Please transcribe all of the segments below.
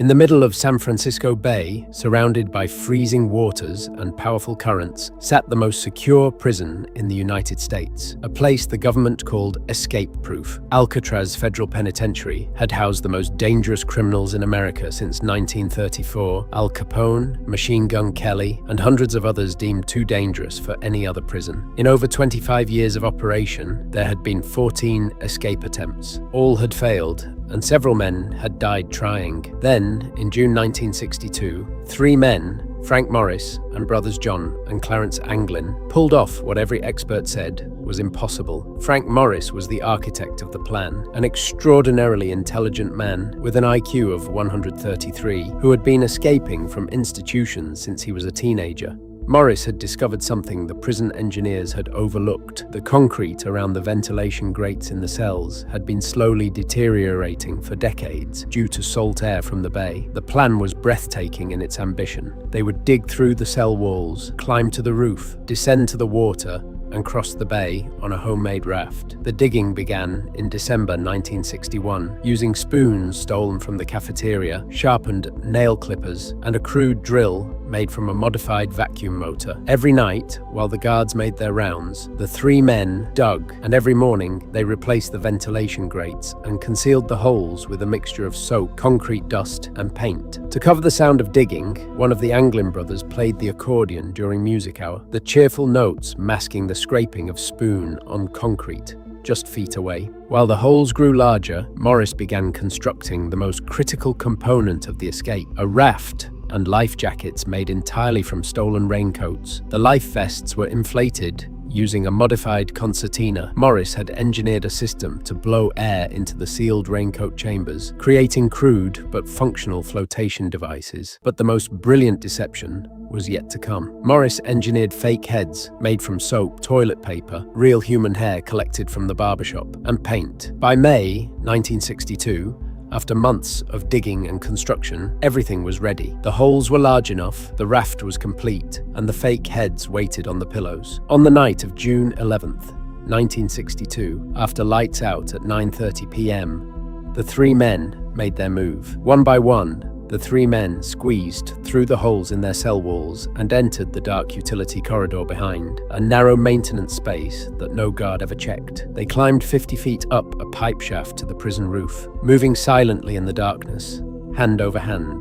In the middle of San Francisco Bay, surrounded by freezing waters and powerful currents, sat the most secure prison in the United States, a place the government called escape-proof. Alcatraz Federal Penitentiary had housed the most dangerous criminals in America since 1934, Al Capone, Machine Gun Kelly, and hundreds of others deemed too dangerous for any other prison. In over 25 years of operation, there had been 14 escape attempts. All had failed, and several men had died trying. Then, in June 1962, 3 men, Frank Morris and brothers John and Clarence Anglin, pulled off what every expert said was impossible. Frank Morris was the architect of the plan, an extraordinarily intelligent man with an IQ of 133 who had been escaping from institutions since he was a teenager. Morris had discovered something the prison engineers had overlooked. The concrete around the ventilation grates in the cells had been slowly deteriorating for decades due to salt air from the bay. The plan was breathtaking in its ambition. They would dig through the cell walls, climb to the roof, descend to the water, and cross the bay on a homemade raft. The digging began in December 1961, using spoons stolen from the cafeteria, sharpened nail clippers, and a crude drill made from a modified vacuum motor. Every night, while the guards made their rounds, the 3 men dug, and every morning they replaced the ventilation grates and concealed the holes with a mixture of soap, concrete dust, and paint. To cover the sound of digging, one of the Anglin brothers played the accordion during music hour, the cheerful notes masking the scraping of spoon on concrete just feet away. While the holes grew larger, Morris began constructing the most critical component of the escape, a raft and life jackets made entirely from stolen raincoats. The life vests were inflated using a modified concertina. Morris had engineered a system to blow air into the sealed raincoat chambers, creating crude but functional flotation devices. But the most brilliant deception was yet to come. Morris engineered fake heads made from soap, toilet paper, real human hair collected from the barbershop, and paint. By May 1962, after months of digging and construction, everything was ready. The holes were large enough, the raft was complete, and the fake heads waited on the pillows. On the night of June 11th, 1962, after lights out at 9:30 p.m., the 3 men made their move. One by one, the 3 men squeezed through the holes in their cell walls and entered the dark utility corridor behind, a narrow maintenance space that no guard ever checked. They climbed 50 feet up a pipe shaft to the prison roof, moving silently in the darkness, hand over hand,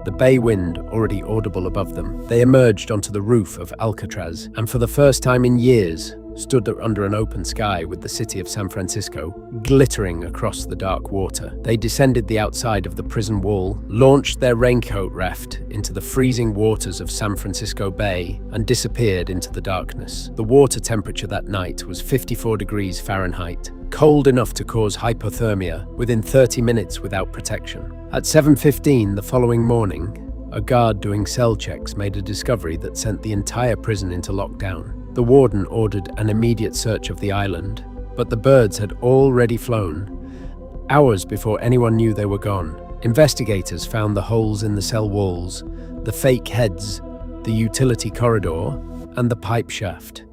the bay wind already audible above them. They emerged onto the roof of Alcatraz, and for the first time in years, stood under an open sky with the city of San Francisco glittering across the dark water. They descended the outside of the prison wall, launched their raincoat raft into the freezing waters of San Francisco Bay, and disappeared into the darkness. The water temperature that night was 54 degrees Fahrenheit, cold enough to cause hypothermia within 30 minutes without protection. At 7:15 the following morning, a guard doing cell checks made a discovery that sent the entire prison into lockdown. The warden ordered an immediate search of the island, but the birds had already flown. Hours before anyone knew they were gone, investigators found the holes in the cell walls, the fake heads, the utility corridor, and the pipe shaft,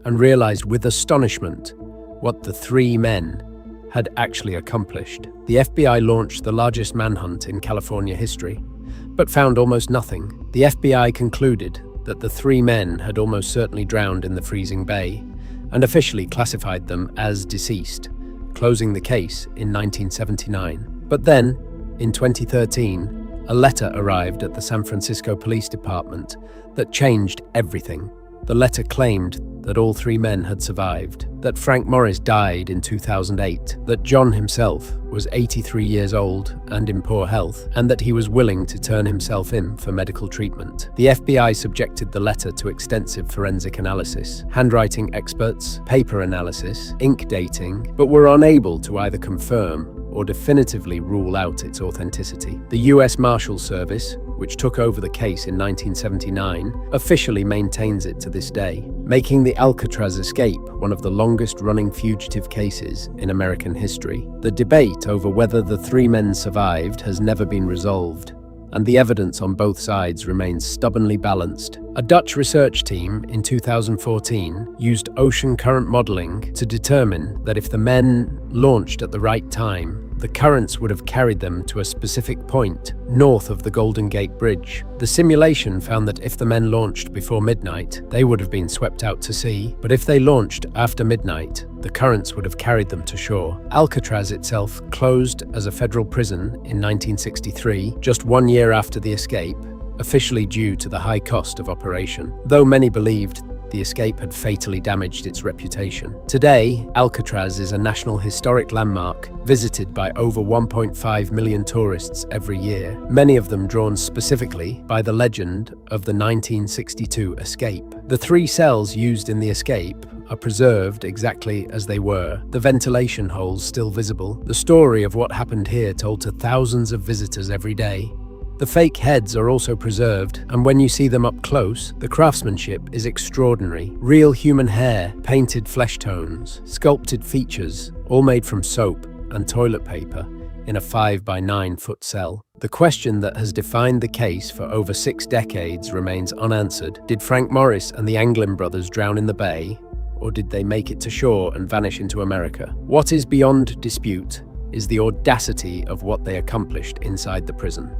and realized with astonishment what the 3 men had actually accomplished. The FBI launched the largest manhunt in California history, but found almost nothing. The FBI concluded that the 3 men had almost certainly drowned in the freezing bay, and officially classified them as deceased, closing the case in 1979. But then, in 2013, a letter arrived at the San Francisco Police Department that changed everything. The letter claimed that all 3 men had survived, that Frank Morris died in 2008, that John himself was 83 years old and in poor health, and that he was willing to turn himself in for medical treatment. The FBI subjected the letter to extensive forensic analysis, handwriting experts, paper analysis, ink dating, but were unable to either confirm or definitively rule out its authenticity. The US Marshals Service, which took over the case in 1979, officially maintains it to this day, making the Alcatraz escape one of the longest-running fugitive cases in American history. The debate over whether the 3 men survived has never been resolved, and the evidence on both sides remains stubbornly balanced. A Dutch research team in 2014 used ocean current modeling to determine that if the men launched at the right time, the currents would have carried them to a specific point north of the Golden Gate Bridge. The simulation found that if the men launched before midnight, they would have been swept out to sea, but if they launched after midnight, the currents would have carried them to shore. Alcatraz itself closed as a federal prison in 1963, just 1 year after the escape, officially due to the high cost of operation, though many believed the escape had fatally damaged its reputation. Today, Alcatraz is a National Historic Landmark visited by over 1.5 million tourists every year, many of them drawn specifically by the legend of the 1962 escape. The 3 cells used in the escape are preserved exactly as they were, the ventilation holes still visible, the story of what happened here told to thousands of visitors every day. The fake heads are also preserved, and when you see them up close, the craftsmanship is extraordinary. Real human hair, painted flesh tones, sculpted features, all made from soap and toilet paper in a 5 by 9 foot cell. The question that has defined the case for over 6 decades remains unanswered. Did Frank Morris and the Anglin brothers drown in the bay, or did they make it to shore and vanish into America? What is beyond dispute is the audacity of what they accomplished inside the prison.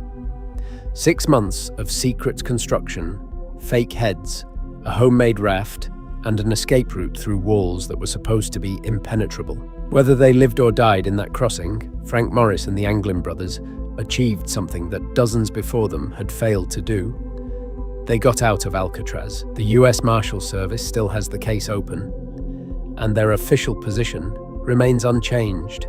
6 months of secret construction, fake heads, a homemade raft, and an escape route through walls that were supposed to be impenetrable. Whether they lived or died in that crossing, Frank Morris and the Anglin brothers achieved something that dozens before them had failed to do. They got out of Alcatraz. The US Marshals Service still has the case open, and their official position remains unchanged.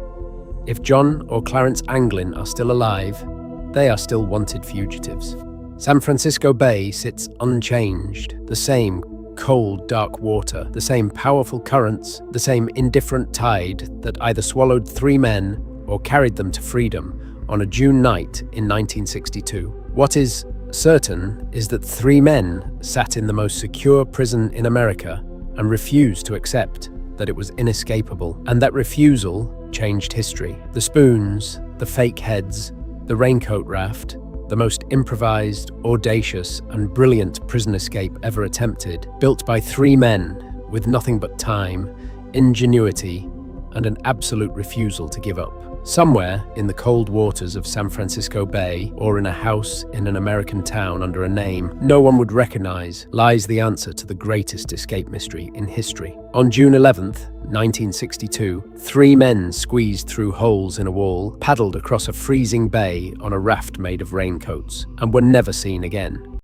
If John or Clarence Anglin are still alive, they are still wanted fugitives. San Francisco Bay sits unchanged, the same cold, dark water, the same powerful currents, the same indifferent tide that either swallowed 3 men or carried them to freedom on a June night in 1962. What is certain is that 3 men sat in the most secure prison in America and refused to accept that it was inescapable, and that refusal changed history. The spoons, the fake heads, the raincoat raft, the most improvised, audacious, and brilliant prison escape ever attempted, built by 3 men with nothing but time, ingenuity, and an absolute refusal to give up. Somewhere in the cold waters of San Francisco Bay, or in a house in an American town under a name no one would recognize, lies the answer to the greatest escape mystery in history. On June 11th, 1962, 3 men squeezed through holes in a wall, paddled across a freezing bay on a raft made of raincoats, and were never seen again.